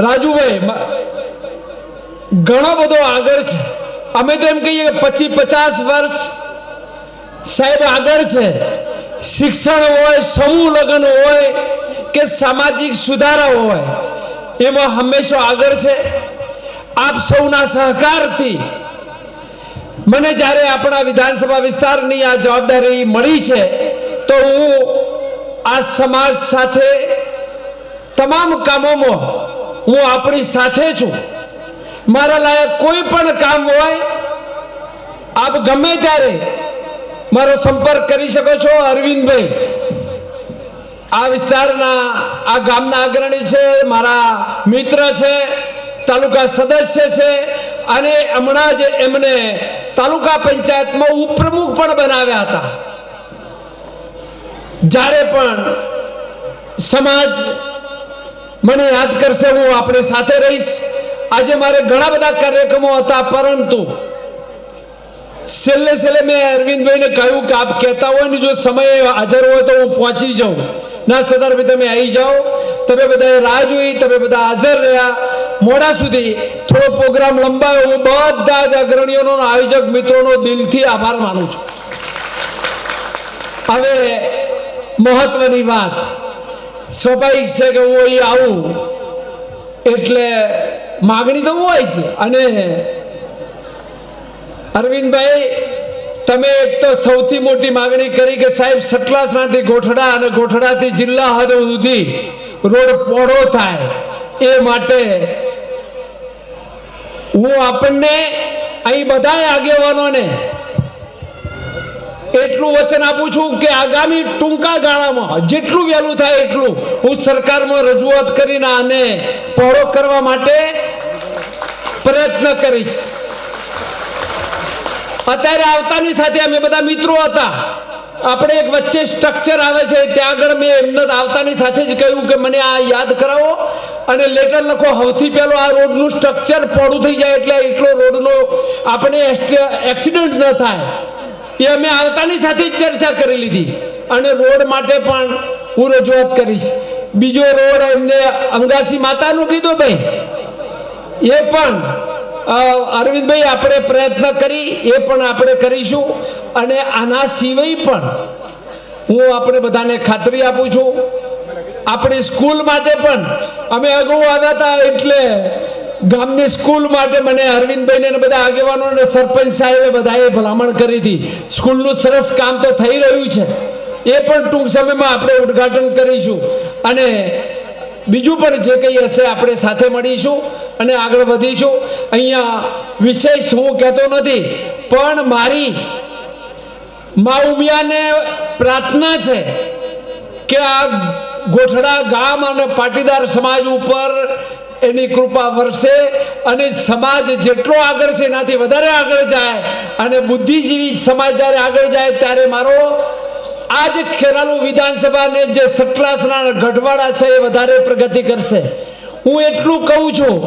રાજુભાઈ ઘણો બધો આગળ છે. અમે તો એમ કહીએ 25-50 વર્ષ સાહેબ આગળ છે. શિક્ષણ હોય, સમૂહ લગ્ન હોય કે સામાજિક સુધારા હોય, એમાં હંમેશા આગળ છે. આપ સૌના સહકારથી મને જ્યારે આપણા વિધાનસભા વિસ્તારની આ જવાબદારી મળી છે તો હું આ સમાજ સાથે તમામ કામોમાં હું આપણી સાથે છું. મારા લાયક કોઈ પણ કામ હોય આપ ગમે ત્યારે મારો સંપર્ક કરી શકો છો. અરવિંદભાઈ આ વિસ્તારના, આ ગામના અગ્રણી છે, મારા મિત્ર છે, તાલુકા સદસ્ય છે અને હમણાં જ એમને તાલુકા પંચાયતમાં ઉપપ્રમુખ પણ બનાવ્યા હતા. જ્યારે પણ સમાજ મને યાદ કરશે હું આપણી સાથે રહીશ. આજે મારે ઘણા બધા કાર્યક્રમો હતા, પરંતુ છેલ્લે મેં અરવિંદભાઈને કહ્યું કે આપ કહેતા હોય ને જો સમય હાજર હોય તો હું પહોંચી જાઉં. ના સરદારભાઈ તમે આવી જાઓ. તમે બધાએ રાહ જોઈ, તમે બધા હાજર રહ્યા મોડા સુધી. થોડો પ્રોગ્રામ લંબાયો. હું બધા જ અગ્રણીઓનો, આયોજક મિત્રોનો દિલથી આભાર માનું છું. હવે મહત્વની વાત, સ્વાભાવિક છે કે હું અહીં આવું એટલે માગણી તો હોય જ. અને અરવિંદભાઈ તમે એક તો સૌથી મોટી માગણી કરી કે સાહેબ સતલાસણાથી ગોઠડા અને ગોઠડાથી જિલ્લા હદ સુધી રોડ પહોળો થાય. એ માટે હું આપણને અહીં બધા આગેવાનોને એટલું વચન આપું છું કે આગામી ટૂંકા ગાળામાં જેટલું વહેલું થાય એટલું હું સરકારમાં રજૂઆત કરીને આને પહોળો કરવા માટે પ્રયત્ન કરીશ. અત્યારે આવતાની સાથે અમે બધા મિત્રો હતા. આપણે એક વચ્ચે સ્ટ્રક્ચર આવે છે ત્યાં આગળ મેં એમને આવતાની સાથે જ કહ્યું કે મને આ યાદ કરાવો અને લેટર લખો. સૌથી પહેલો આ રોડનું સ્ટ્રક્ચર પોળું થઈ જાય એટલે એટલો રોડનો આપણે એક્સિડન્ટ ન થાય એ અમે આવતાની સાથે જ ચર્ચા કરી લીધી. અને રોડ માટે પણ હું રજૂઆત કરીશ. બીજો રોડ એમને અંગાસી માતાનું કીધું ભાઈ, એ પણ અરવિંદભાઈ આપણે પ્રયત્ન કરી એ પણ આપણે કરીશું. અને આના સિવાય પણ હું આપણે બધાને ખાતરી આપું છું આપણી સ્કૂલ માટે પણ અમે અગાઉ આવ્યા હતા એટલે ગામની સ્કૂલ માટે મને અરવિંદભાઈને અને બધા આગેવાનો અને સરપંચ સાહેબે બધાએ ભલામણ કરી હતી. સ્કૂલનું સરસ કામ તો થઈ રહ્યું છે, એ પણ ટૂંક સમયમાં આપણે ઉદ્ઘાટન કરીશું. અને બીજું પણ જે કંઈ હશે આપણે સાથે મળીશું અને આગળ વધીશું. અહીંયા વિશેષ હું કહેતો નથી, પણ મારી મા ઉમિયાને પ્રાર્થના છે કે આ ગોઠડા ગામ અને પાટીદાર સમાજ ઉપર એની કૃપા વરસે અને સમાજ જેટલો આગળ છે એનાથી વધારે આગળ જાય. અને બુદ્ધિજીવી સમાજ જ્યારે આગળ જાય ત્યારે મારો આજ ખેરાલુ વિધાનસભાને જે સતલાસના ગઢવાડા છે એ વધારે પ્રગતિ કરશે. હું એટલું કહું છું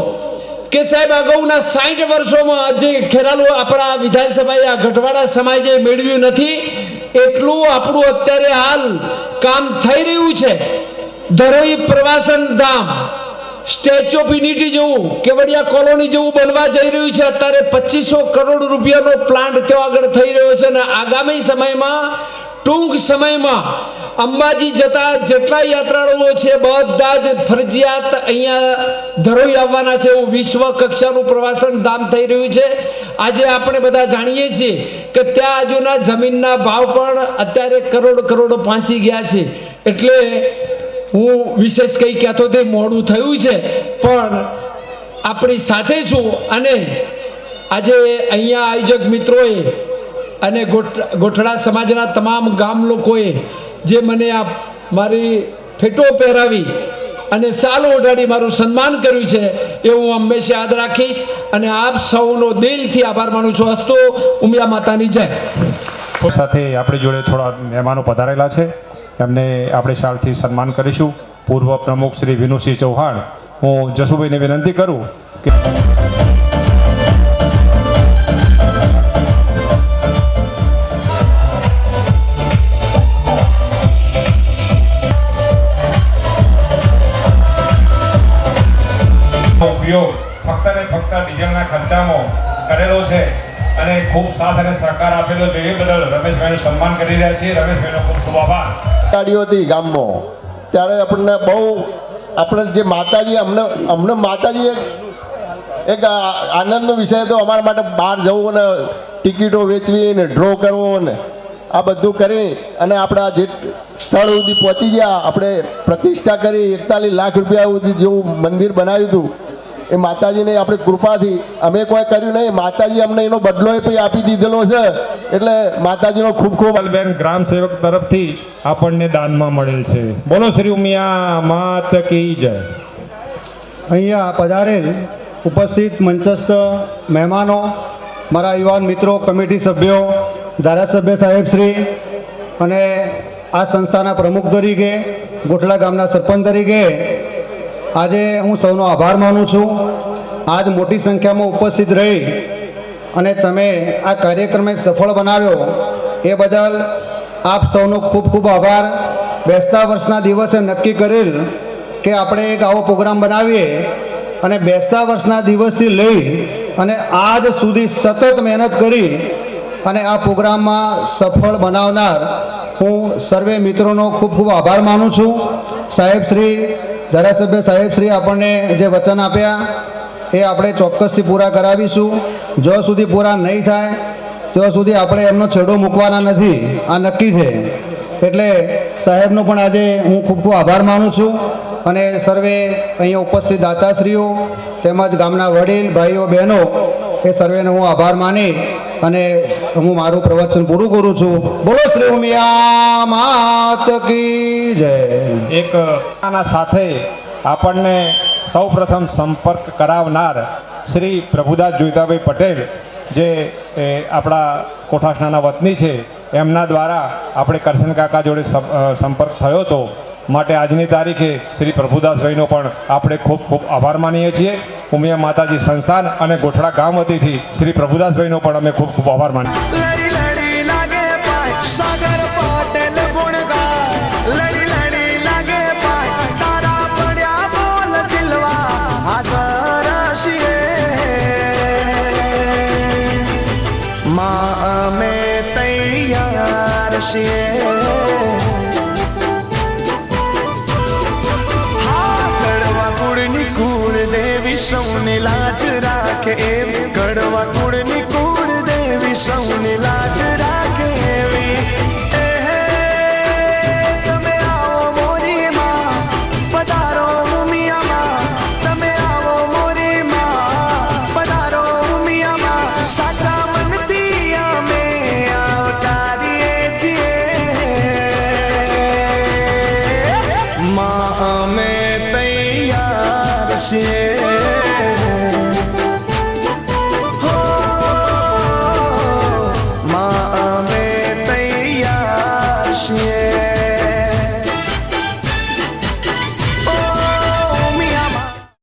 કે સાહેબ અગાઉના 60 વર્ષોમાં જે ખેરાલુ આપણા વિધાનસભાએ આ ગઢવાડા સમાજે મેળવ્યું નથી એટલું આપણું અત્યારે હાલ કામ થઈ રહ્યું છે. ધરોઈ પ્રવાસન ધામ, સ્ટેચ્યુ ઓફ યુનિટી જેવું, કેવડિયા કોલોની જેવું બનવા જઈ રહ્યું છે. અત્યારે 2500 કરોડ રૂપિયાનો પ્લાન્ટ ત્યાં આગળ થઈ રહ્યો છે. અને આગામી સમયમાં ટૂંક સમયમાં અંબાજી જતા જેટલા યાત્રાળુઓ છે બધા જ ફરજિયાત અહીંયા ધરોઈ આવવાના છે. એવું વિશ્વ કક્ષાનું પ્રવાસન ધામ થઈ રહ્યું છે. આજે આપણે બધા જાણીએ છીએ કે ત્યાં આજુના જમીનના ભાવ પણ અત્યારે કરોડો પહોંચી ગયા છે. એટલે હું વિશેષ કંઈ કહેતો તે મોડું થયું છે પણ આપણી સાથે છું. અને આજે અહીંયા આયોજક મિત્રોએ અને ગોઠડા સમાજના તમામ ગામ લોકોએ જે મને આ મારી ફેટો પહેરાવી અને સાલો ઓઢાડી મારું સન્માન કર્યું છે એ હું હંમેશા યાદ રાખીશ અને આપ સૌનો દિલથી આભાર માનું છું. અસ્તુ ઉમિયા માતાની જય. સાથે આપણી જોડે થોડા મહેમાનો પધારેલા છે, એમને આપણે શાલથી સન્માન કરીશું. પૂર્વ પ્રમુખ શ્રી વિનુસિંહ ચૌહાણ, હું જસુભાઈને વિનંતી કરું કે ઉપયોગ ફક્ત ને ફક્ત ડીઝલના ખર્ચામાં કરેલો છે અને ખૂબ સાથ અને સહકાર આપેલો છે, એ બદલ રમેશભાઈનું સન્માન કરી રહ્યા છીએ. રમેશભાઈનો ખૂબ ખૂબ આભાર. ગાડીઓ હતી ગામમાં, ત્યારે આપણને બહુ આપણે જે માતાજી અમને માતાજી એક આનંદનો વિષય હતો અમારા માટે. બહાર જવું ને ટિકિટો વેચવી ને ડ્રો કરવો ને આ બધું કરી અને આપણા જે સ્થળ સુધી પહોંચી ગયા, આપણે પ્રતિષ્ઠા કરી 41 લાખ રૂપિયા સુધી જેવું મંદિર બનાવ્યું હતું, એ માતાજીની આપણી કૃપાથી અમે કોઈ કર્યું નહીં, માતાજી અમને એનો બદલો પણ આપી દીધેલો છે. એટલે માતાજીનો ખૂબ ખૂબ બેન ગ્રામ સેવક તરફથી આપણને દાનમાં મળેલ છે. બોલો શ્રી ઉમિયા માત કી જય. અહીંયા પધારેલ ઉપસ્થિત મંચસ્થ મહેમાનો, મારા યુવાન મિત્રો, કમિટી સભ્યો, ધારાસભ્ય સાહેબશ્રી અને આ સંસ્થાના પ્રમુખ તરીકે, ગોઠડા ગામના સરપંચ તરીકે આજે હું સૌનો આભાર માનું છું. આજ મોટી સંખ્યામાં ઉપસ્થિત રહી અને તમે આ કાર્યક્રમને સફળ બનાવ્યો એ બદલ આપ સૌનો ખૂબ ખૂબ આભાર. બેસતા વર્ષના દિવસે નક્કી કરેલ કે આપણે એક આવો પ્રોગ્રામ બનાવીએ અને બેસતા વર્ષના દિવસથી લઈ અને આજ સુધી સતત મહેનત કરી અને આ પ્રોગ્રામમાં સફળ બનાવનાર હું સર્વે મિત્રોનો ખૂબ ખૂબ આભાર માનું છું. સાહેબશ્રી, ધારાસભ્ય સાહેબશ્રી આપણને જે વચન આપ્યા એ આપણે ચોક્કસથી પૂરા કરાવીશું. જો સુધી પૂરા નહીં થાય ત્યાં સુધી આપણે એમનો છેડો મૂકવાના નથી, આ નક્કી છે. એટલે સાહેબનો પણ આજે હું ખૂબ ખૂબ આભાર માનું છું અને સર્વે અહીંયા ઉપસ્થિત દાતાશ્રીઓ તેમજ ગામના વડીલ ભાઈઓ બહેનો એ સર્વેનો હું આભાર માની અને હું મારું પ્રવચન પૂરું કરું છું. બોલો શ્રી ઉમિયા માત કી જય. એક આના સાથે આપણને સૌપ્રથમ સંપર્ક કરાવનાર શ્રી પ્રભુદાસ જોઈતાભાઈ પટેલ, જે આપણા કોઠાસણાના વતની છે, એમના દ્વારા આપણે કરશન કાકા જોડે સંપર્ક થયો હતો. માટે આજની તારીખે શ્રી પ્રભુદાસભાઈનો પણ આપણે ખૂબ ખૂબ આભાર માનીએ છીએ. ઉમિયા માતાજી સંસ્થાન અને ગોઠડા ગામ વતીથી શ્રી પ્રભુદાસભાઈનો પણ અમે ખૂબ ખૂબ આભાર માનીએ. લડી લડી લાગે પાય સાગર પટેલ ગુણ ગાય, લડી લડી લાગે પાય તારા પડ્યા બોલ જીલવા હાજર છીએ. માં અમે તૈયાર છીએ. સૌની લાજ રાખે એવી, કડવા કુળની કુળ દેવી સૌની લાજ રાખે એવી. તમે આવો મોરી માં, પધારો ઉમિયામાં. તમે આવો મોરી માં, પધારો ઉમિયામાં. સાચા મનથી અમે આવતારીએ છીએ. માં અમે તૈયાર છીએ. Yeah.